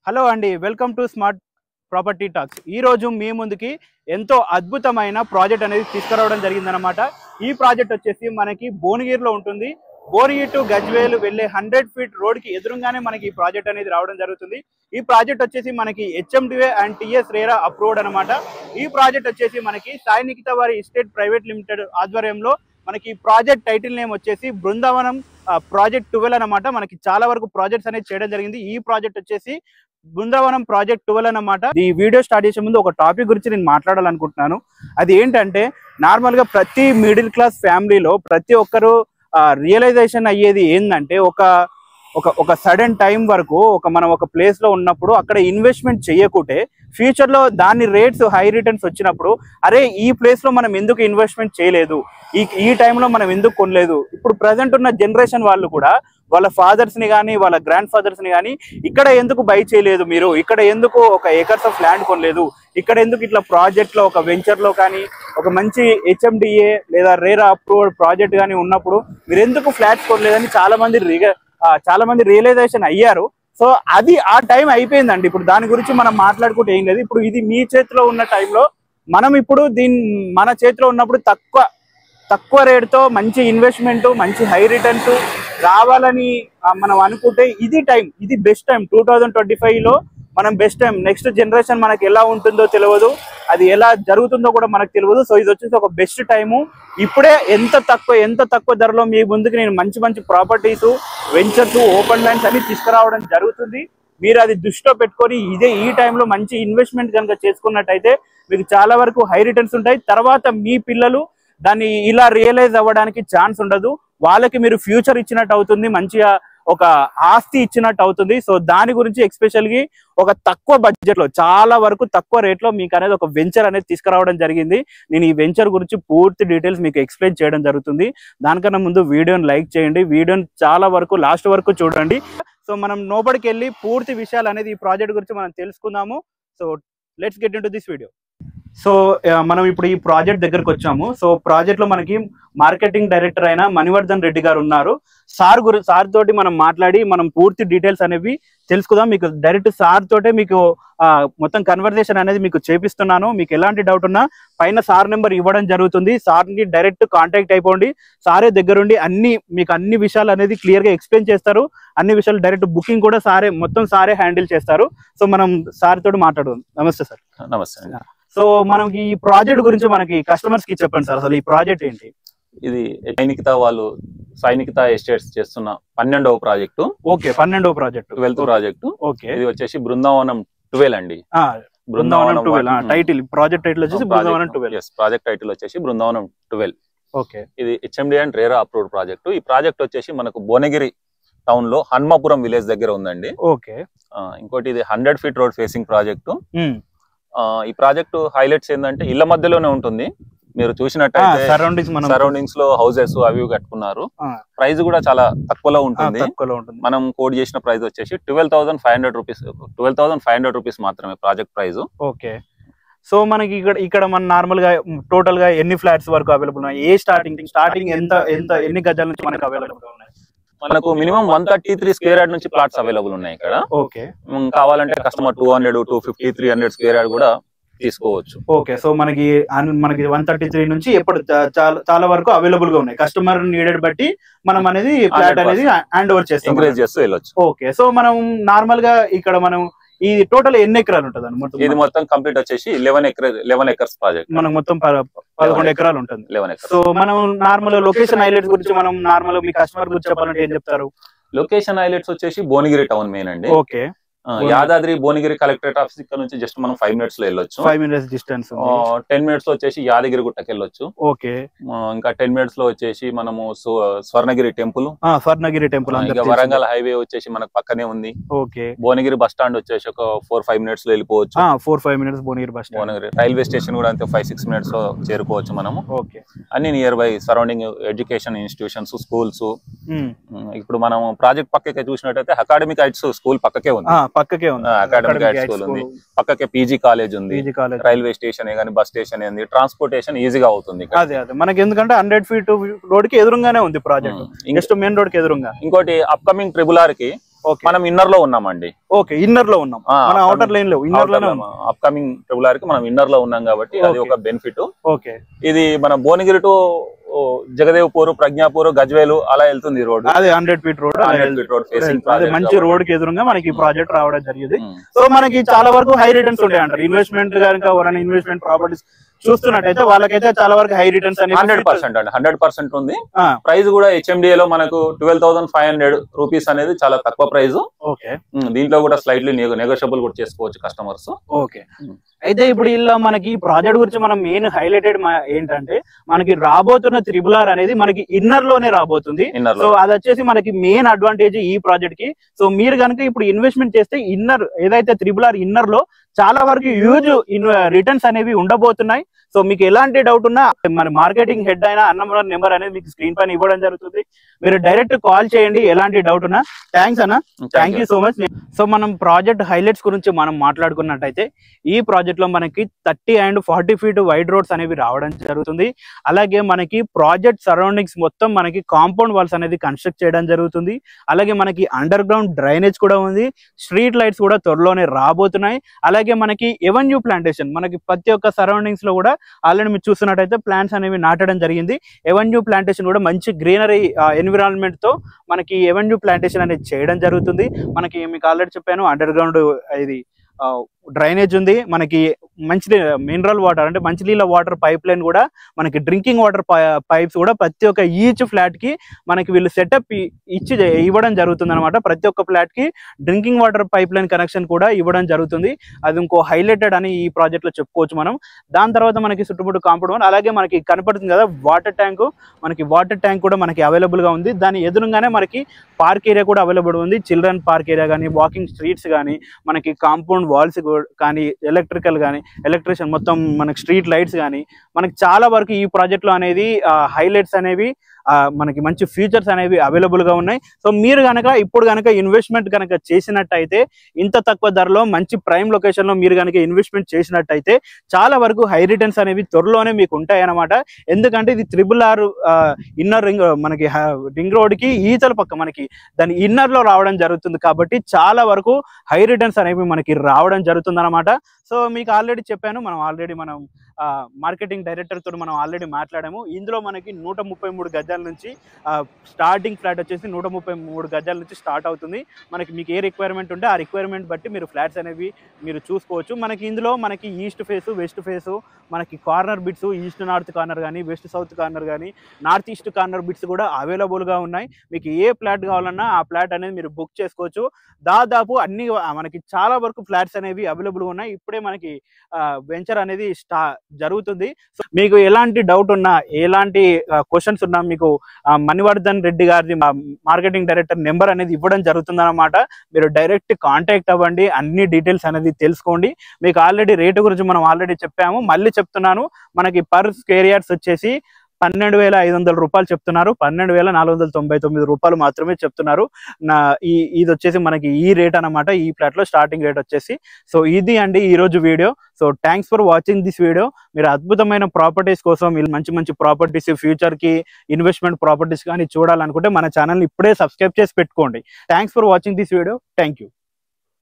Hello అండి, welcome to smart property tax. ఈరోజు మీ ముందుకి ఎంతో అద్భుతమైన ప్రాజెక్ట్ అనేది తీసుకురావడం జరిగిందనమాట. ఈ ప్రాజెక్ట్ వచ్చేసి మనకి భువనగిరిలో ఉంటుంది. భువనగిరి టు గజ్వేల్ వెళ్ళే 100 ఫీట్ రోడ్కి ఎదురుగానే మనకి ఈ ప్రాజెక్ట్ అనేది రావడం జరుగుతుంది. ఈ ప్రాజెక్ట్ వచ్చేసి మనకి HMDA and TS RERA approved అనమాట. ఈ ప్రాజెక్ట్ వచ్చేసి మనకి సాయి నిఖిత వారి ఎస్టేట్ ప్రైవేట్ లిమిటెడ్ ఆధ్వర్యంలో మనకి ప్రాజెక్ట్ టైటిల్ నేమ్ వచ్చేసి బృందావనం ప్రాజెక్ట్ 12 అనమాట. మనకి చాలా వరకు ప్రాజెక్ట్స్ అనేది చేయడం జరిగింది. ఈ ప్రాజెక్ట్ వచ్చేసి బృందావనం ప్రాజెక్ట్ 12 అన్నమాట. ఈ వీడియో స్టార్ట్ చేసే ముందు ఒక టాపిక్ గురించి నేను మాట్లాడాలనుకుంటున్నాను. అది ఏంటంటే, నార్మల్ గా ప్రతి మిడిల్ క్లాస్ ఫ్యామిలీలో ప్రతి ఒక్కరు రియలైజేషన్ అయ్యేది ఏంటంటే, ఒక సడన్ టైం వరకు మనం ఒక ప్లేస్ లో ఉన్నప్పుడు అక్కడ ఇన్వెస్ట్మెంట్ చేయకుంటే ఫ్యూచర్ లో దాని రేట్స్ హై రిటర్న్స్ వచ్చినప్పుడు, అరే ఈ ప్లేస్ లో మనం ఎందుకు ఇన్వెస్ట్మెంట్ చేయలేదు, ఈ టైంలో మనం ఎందుకు కొనలేదు. ఇప్పుడు ప్రజెంట్ ఉన్న జనరేషన్ వాళ్ళు కూడా వాళ్ళ ఫాదర్స్ ని కానీ వాళ్ళ గ్రాండ్ ఫాదర్స్ ని కానీ ఇక్కడ ఎందుకు బై చేయలేదు, మీరు ఇక్కడ ఎందుకు ఒక ఏకర్స్ ఆఫ్ ల్యాండ్ కొనలేదు, ఇక్కడ ఎందుకు ఇట్లా ప్రాజెక్ట్ లో ఒక వెంచర్ లో కానీ ఒక మంచి హెచ్ఎండిఏ లేదా రేరా అప్రూవ్డ్ ప్రాజెక్ట్ కానీ ఉన్నప్పుడు మీరు ఎందుకు ఫ్లాట్స్ కొనలేదని చాలా మంది రియలైజేషన్ అయ్యారు. సో అది ఆ టైం అయిపోయిందండి. ఇప్పుడు దాని గురించి మనం మాట్లాడుకుంటే ఏం లేదు. ఇప్పుడు ఇది మీ చేతిలో ఉన్న టైంలో మనం ఇప్పుడు మన చేతిలో ఉన్నప్పుడు తక్కువ రేటుతో మంచి ఇన్వెస్ట్మెంట్, మంచి హై రిటర్న్స్ రావాలని మనం అనుకుంటే ఇది టైం, ఇది బెస్ట్ టైం. 2025లో మనం బెస్ట్ టైం. నెక్స్ట్ జనరేషన్ మనకి ఎలా ఉంటుందో తెలియదు, అది ఎలా జరుగుతుందో కూడా మనకు తెలియదు. సో ఇది వచ్చేసి ఒక బెస్ట్ టైము. ఇప్పుడే ఎంత తక్కువ ధరలో మీ ముందుకు నేను మంచి ప్రాపర్టీస్, వెంచర్స్, ఓపెన్ ల్యాండ్స్ అన్ని తీసుకురావడం జరుగుతుంది. మీరు అది దృష్టిలో పెట్టుకొని ఈ టైంలో మంచి ఇన్వెస్ట్మెంట్ కనుక చేసుకున్నట్టయితే మీకు చాలా వరకు హై రిటర్న్స్ ఉంటాయి. తర్వాత మీ పిల్లలు దాన్ని ఇలా రియలైజ్ అవ్వడానికి ఛాన్స్ ఉండదు. వాళ్ళకి మీరు ఫ్యూచర్ ఇచ్చినట్టు అవుతుంది, మంచిగా ఒక ఆస్తి ఇచ్చినట్టు అవుతుంది. సో దాని గురించి ఎస్పెషల్గా ఒక తక్కువ బడ్జెట్ లో, చాలా వరకు తక్కువ రేట్ లో మీకు అనేది ఒక వెంచర్ అనేది తీసుకురావడం జరిగింది. నేను ఈ వెంచర్ గురించి పూర్తి డీటెయిల్స్ మీకు ఎక్స్ప్లెయిన్ చేయడం జరుగుతుంది. దానికన్నా ముందు వీడియోని లైక్ చేయండి, వీడియోని చాలా వరకు లాస్ట్ వరకు చూడండి. సో మనం లోపలికి వెళ్ళి పూర్తి విషయాలు అనేది ఈ ప్రాజెక్ట్ గురించి మనం తెలుసుకుందాము. So let's get into this video. So మనం ఇప్పుడు ఈ ప్రాజెక్ట్ దగ్గరకు వచ్చాము. సో ప్రాజెక్ట్ లో మనకి మార్కెటింగ్ డైరెక్టర్ అయిన మణివర్ధన్ రెడ్డి గారు ఉన్నారు. సార్ తోటి మనం మాట్లాడి మనం పూర్తి డీటెయిల్స్ అనేవి తెలుసుకుందాం. మీకు డైరెక్ట్ సార్ తోటే మీకు మొత్తం కన్వర్సేషన్ అనేది మీకు చేపిస్తున్నాను. మీకు ఎలాంటి డౌట్ ఉన్నా పైన సార్ నెంబర్ ఇవ్వడం జరుగుతుంది. సార్ని డైరెక్ట్ కాంటాక్ట్ అయిపోండి. సారే దగ్గరుండి మీకు అన్ని విషయాలు అనేది క్లియర్ గా ఎక్స్ప్లెయిన్ చేస్తారు. అన్ని విషయాలు డైరెక్ట్ బుకింగ్ కూడా మొత్తం సారే హ్యాండిల్ చేస్తారు. సో మనం సార్ తోటి మాట్లాడదాం. నమస్తే సార్. నమస్తే. సో మనకి ఈ ప్రాజెక్ట్ గురించి మనకి కస్టమర్స్ కి చెప్పండి సార్, అసలు ఈ ప్రాజెక్ట్ ఏంటి? ఇది సాయి నిఖిత ఎస్టేట్స్ చేస్తున్న 12వ ప్రాజెక్టు. ఓకే, 12వ ప్రాజెక్ట్, 12th ప్రాజెక్టు. ఓకే, ఇది వచ్చేసి బృందావనం 12 అండి. బృందావనం 12 టైటిల్, ప్రాజెక్ట్ టైటిల్ వచ్చేసి బృందావనం 12. ప్రాజెక్ట్ టైటిల్ వచ్చేసి బృందావనం 12. ఓకే, ఇది HMD and RERA approved project. ఈ ప్రాజెక్ట్ వచ్చేసి మనకు భువనగిరి టౌన్ లో హన్మాపురం విలేజ్ దగ్గర ఉందండి. ఓకే, ఇంకోటి ఇది 100 ఫీట్ రోడ్ ఫేసింగ్ ప్రాజెక్టు. ఈ ప్రాజెక్టు హైలైట్స్ ఏంటంటే ఇళ్ల మధ్యలోనే ఉంటుంది. మీరు చూసినట్టయితే సరౌండింగ్స్ లో హౌసెస్ అవి కట్టుకున్నారు. ప్రైస్ కూడా చాలా తక్కువలో ఉంటుంది. మనం కోడ్ చేసిన ప్రైస్ వచ్చేసి 12,500 రూపీస్ మాత్రమే ప్రాజెక్ట్ ప్రైస్. ఓకే, సో మనకి ఇక్కడ మన నార్మల్ గా టోటల్ గా ఎన్ని ఫ్లాట్స్ వరకు అవైలబుల్ ఉన్నాయి? స్టార్టింగ్ ఎన్ని గజాల నుంచి మనకు అవైలబుల్ ఉన్నాయి? మనకు మినిమం 133 స్క్వేర్ యార్డ్ నుంచి ప్లాట్స్ అవైలబుల్ ఉన్నాయి ఇక్కడ. ఓకే, కావాలంటే కస్టమర్ 200, 250, 300 స్క్వేర్ యార్డ్ కూడా తీసుకోవచ్చు. ఓకే, సో మనకి 133 నుంచి ఎప్పుడు చాలా వరకు అవైలబుల్ గా ఉన్నాయి. కస్టమర్ నీడెడ్ బట్టి మనం అనేది ఫ్లాట్ అనేది హ్యాండ్ ఓవర్ చేస్తాం, ఎంకరేజ్ చేస్తూ వెళ్ళొచ్చు. ఓకే, సో మనం నార్మల్ గా ఇక్కడ మనం ఈ టోటల్ ఎన్ని ఎకరాలు ఉంటుంది అన్నమాట? ఇది మొత్తం కంప్లీట్ వచ్చేసి 11 ఎకర్స్ ప్రాజెక్ట్. మనకు మొత్తం 11 ఎకరాలు ఉంటుంది. 11 ఎకర్స్. సో మనం నార్మల్ లొకేషన్ హైలైట్స్ గురించి మనం నార్మల్ మీ కస్టమర్ గురించి చెప్పాలంటే ఏం చెప్తారు? లొకేషన్ హైలైట్స్ వచ్చేసి భువనగిరి టౌన్ మెయిన్ అండి. Okay, Yadadri Bhuvanagiri collectorate office ఇక్కడ నుంచి జస్ట్ మనం 5 minutes లో వెళ్ళొచ్చు. 5 minutes డిస్టెన్స్. 10 minutes లో వచ్చేసి యాదగిరి గుట్టకి వెళ్ళొచ్చు. ఓకే, ఇంకా 10 minutes లో వచ్చేసి మనము స్వర్ణగిరి టెంపుల్. ఇంకా వరంగల్ హైవే వచ్చేసి మనకు పక్కనే ఉంది. ఓకే, భువనగిరి బస్ స్టాండ్ వచ్చేసి ఒక 4-5 minutes లో వెళ్ళిపోవచ్చు. 4-5 minutes Bhuvanagiri bus stand. Bhuvanagiri railway station కూడా అంతే 5-6 minutes లో చేరుకోవచ్చు మనము. ఓకే, అన్ని near by surrounding education institutions, schools. ఇప్పుడు మనం ప్రాజెక్ట్ పక్కకే చూసినట్టయితే అకాడమిక్ హైట్స్ స్కూల్ పక్కకే ఉంది. అకాడమిక్ హైట్స్ స్కూల్ ఉంది, పక్కకే పీజీ కాలేజ్ ఉంది, రైల్వే స్టేషన్ కానీ బస్ స్టేషన్ ఏంది, ట్రాన్స్పోర్టేషన్ ఈజీగా అవుతుంది. అదే మనకి ఎందుకంటే 100 feet రోడ్ కి ఎదురుగానే ఉంది ప్రాజెక్ట్, జస్ట్ మెయిన్ రోడ్ కి ఎదురుగా. ఇంకోటి అప్కమింగ్ ట్రిబుల్ ఆర్ కి మనం ఇన్నర్ లో ఉన్నామండి. ఓకే, ఇన్నర్ లో ఉన్నాం, మన అవుటర్ లైన్ లో ఇన్నర్ లో అప్కమింగ్ ట్రిబుల్ కి మనం ఇన్నర్ లో ఉన్నాం కాబట్టి అది ఒక బెనిఫిట్. ఓకే, ఇది మన భువనగిరి టు జగదేవ్పూర్, ప్రజ్ఞాపూర్, గజ్వేలు అలా వెళ్తుంది రోడ్. అదే 100 feet road, 100 feet road facing మంచి రోడ్ కి ఎదురుగా మనకి ఈ ప్రాజెక్ట్ రావడం జరిగింది. సో మనకి చాలా వరకు హై రిటర్న్స్ ఉంటాయి అంటారు. ఇన్వెస్ట్మెంట్ కనుక ఎవరైనా ఇన్వెస్ట్మెంట్ ప్రాపర్టీస్ చూస్తున్నట్టయితే వాళ్ళకైతే చాలా వరకు హై రిటర్న్స్ అనేది 100% అండి, 100% ఉంది. ప్రైస్ కూడా HMDA లో మనకు 12,500 రూపీస్ అనేది చాలా తక్కువ ప్రైస్. ఓకే, దీంట్లో కూడా స్లైట్లీ నెగోషియబుల్ కూడా చేసుకోవచ్చు కస్టమర్స్. ఓకే, అయితే ఇప్పుడు ఇలా మనకి ప్రాజెక్ట్ గురించి మనం మెయిన్ హైలైటెడ్ ఏంటంటే మనకి రాబోతున్న RRR అనేది మనకి ఇన్నర్ లోనే రాబోతుంది. సో అది వచ్చేసి మనకి మెయిన్ అడ్వాంటేజ్ ఈ ప్రాజెక్ట్ కి. సో మీరు కనుక ఇప్పుడు ఇన్వెస్ట్మెంట్ చేస్తే ఇన్నర్ ఏదైతే RRR ఇన్నర్ లో చాలా వరకు హ్యూజ్ రిటర్న్స్ అనేవి ఉండబోతున్నాయి. సో మీకు ఎలాంటి డౌట్ ఉన్నా మన మార్కెటింగ్ హెడ్ అయినా అన్నమోనర్ నెంబర్ అనేది మీకు స్క్రీన్ పైన ఇవ్వడం జరుగుతుంది. మీరు డైరెక్ట్ కాల్ చేయండి ఎలాంటి డౌట్ ఉన్నా. థ్యాంక్స్ అన్న, thank you so much. So మనం ప్రాజెక్ట్ హైలైట్స్ గురించి మనం మాట్లాడుకున్నట్టయితే ఈ ప్రాజెక్ట్ లో మనకి 30 and 40 ఫీట్ వైడ్ రోడ్స్ అనేవి రావడం జరుగుతుంది. అలాగే మనకి ప్రాజెక్ట్ సరౌండింగ్స్ మొత్తం మనకి కాంపౌండ్ వాల్స్ అనేది కన్స్ట్రక్ట్ చేయడం జరుగుతుంది. అలాగే మనకి అండర్ గ్రౌండ్ డ్రైనేజ్ కూడా ఉంది. స్ట్రీట్ లైట్స్ కూడా త్వరలోనే రాబోతున్నాయి. అలాగే మనకి ఎవెన్యూ ప్లాంటేషన్ మనకి ప్రతి ఒక్క సరౌండింగ్స్ లో కూడా ఆల్రెడీ మీరు చూస్తున్నట్టయితే ప్లాంట్స్ అనేవి నాటడం జరిగింది. ఎవెన్యూ ప్లాంటేషన్ కూడా మంచి గ్రీనరీ ఎన్విరాన్మెంట్ తో మనకి ఎవెన్యూ ప్లాంటేషన్ అనేది చేయడం జరుగుతుంది. మనకి మీకు ఆల్రెడీ చెప్పాను అండర్ గ్రౌండ్ ఇది డ్రైనేజ్ ఉంది. మనకి మంచి మినరల్ వాటర్ అంటే మంచినీళ్ళ వాటర్ పైప్ లైన్ కూడా మనకి డ్రింకింగ్ వాటర్ పైప్స్ కూడా ప్రతి ఒక్క ఈచ్ ఫ్లాట్ కి మనకి వీళ్ళు సెటప్ ఇచ్చి ఇవ్వడం జరుగుతుంది అనమాట. ప్రతి ఒక్క ఫ్లాట్ కి drinking water pipe line connection కూడా ఇవ్వడం జరుగుతుంది. అది ఇంకో హైలైటెడ్ అని ఈ ప్రాజెక్ట్ లో చెప్పుకోవచ్చు మనం. దాని తర్వాత మనకి చుట్టుముట్టు కాంపౌండ్ అలాగే మనకి కనపడుతుంది కదా వాటర్ ట్యాంక్, మనకి వాటర్ ట్యాంక్ కూడా మనకి అవైలబుల్ గా ఉంది. దాని ఎదురుగానే మనకి పార్క్ ఏరియా కూడా అవైలబుల్ ఉంది. చిల్డ్రన్ పార్క్ ఏరియా కానీ, వాకింగ్ స్ట్రీట్స్ కానీ, మనకి కాంపౌండ్ వాల్స్ కానీ, ఎలక్ట్రికల్ కానీ, ఎలక్ట్రిషియన్ మొత్తం మనకి స్ట్రీట్ లైట్స్ కానీ మనకి చాలా వరకు ఈ ప్రాజెక్ట్ లో అనేది హైలైట్స్ అనేవి మనకి మంచి ఫీచర్స్ అనేవి అవైలబుల్ గా ఉన్నాయి. సో మీరు కనుక ఇప్పుడు కనుక ఇన్వెస్ట్మెంట్ కనుక చేసినట్టయితే ఇంత తక్కువ ధరలో మంచి ప్రైమ్ లొకేషన్ లో మీరు కనుక ఇన్వెస్ట్మెంట్ చేసినట్టయితే చాలా వరకు హై రిటర్న్స్ అనేవి త్వరలోనే మీకు ఉంటాయి అన్నమాట. ఎందుకంటే ఇది RRR ఇన్నర్ రింగ్ మనకి రింగ్ రోడ్ కి ఈచల పక్క మనకి దాని ఇన్నర్ లో రావడం జరుగుతుంది కాబట్టి చాలా వరకు హై రిటర్న్స్ అనేవి మనకి రావడం జరుగుతుంది అనమాట. సో మీకు ఆల్రెడీ చెప్పాను, మనం మార్కెటింగ్ డైరెక్టర్ తో మనం ఆల్రెడీ మాట్లాడాము. ఇందులో మనకి 133 గజాల నుంచి స్టార్టింగ్ ఫ్లాట్ వచ్చేసి 133 గజాల నుంచి స్టార్ట్ అవుతుంది. మనకి మీకు ఏ రిక్వైర్మెంట్ ఉంటే ఆ రిక్వైర్మెంట్ బట్టి మీరు ఫ్లాట్స్ అనేవి మీరు చూసుకోవచ్చు. మనకి ఇందులో మనకి ఈస్ట్ ఫేసు, వెస్ట్ ఫేసు, మనకి corner bits, east north corner కానీ, వెస్ట్ సౌత్ కార్నర్ కానీ, నార్త్ ఈస్ట్ కార్నర్ బిట్స్ కూడా అవైలబుల్గా ఉన్నాయి. మీకు ఏ ఫ్లాట్ కావాలన్నా ఆ ఫ్లాట్ అనేది మీరు బుక్ చేసుకోవచ్చు. దాదాపు అన్ని మనకి చాలా వరకు ఫ్లాట్స్ అనేవి అవైలబుల్గా ఉన్నాయి. ఇప్పుడే మనకి వెంచర్ అనేది జరుగుతుంది. సో మీకు ఎలాంటి డౌట్ ఉన్నా, ఎలాంటి క్వశ్చన్స్ ఉన్నా మీకు మణివర్ధన్ రెడ్డి గారి మార్కెటింగ్ డైరెక్టర్ నెంబర్ అనేది ఇవ్వడం జరుగుతుంది అన్నమాట. మీరు డైరెక్ట్ కాంటాక్ట్ అవ్వండి, అన్ని డీటెయిల్స్ అనేది తెలుసుకోండి. మీకు ఆల్రెడీ రేటు గురించి మనం ఆల్రెడీ చెప్పాము, మళ్ళీ చెప్తున్నాను. మనకి పర్ స్క్వేర్ యార్డ్స్ వచ్చేసి 12,500 రూపాయలు చెప్తున్నారు. 12,499 రూపాయలు మాత్రమే చెప్తున్నారు. ఇది వచ్చేసి మనకి ఈ రేట్ అనమాట, ఈ ఫ్లాట్ లో స్టార్టింగ్ రేట్ వచ్చేసి. సో ఇది అండి ఈ రోజు video. So thanks for watching this video. మీరు అద్భుతమైన ప్రాపర్టీస్ కోసం మంచి మంచి ప్రాపర్టీస్, ఫ్యూచర్ కి ఇన్వెస్ట్మెంట్ ప్రాపర్టీస్ కానీ చూడాలనుకుంటే మన ఛానల్ ఇప్పుడే సబ్స్క్రైబ్ చేసి పెట్టుకోండి. Thanks for watching this video. Thank you.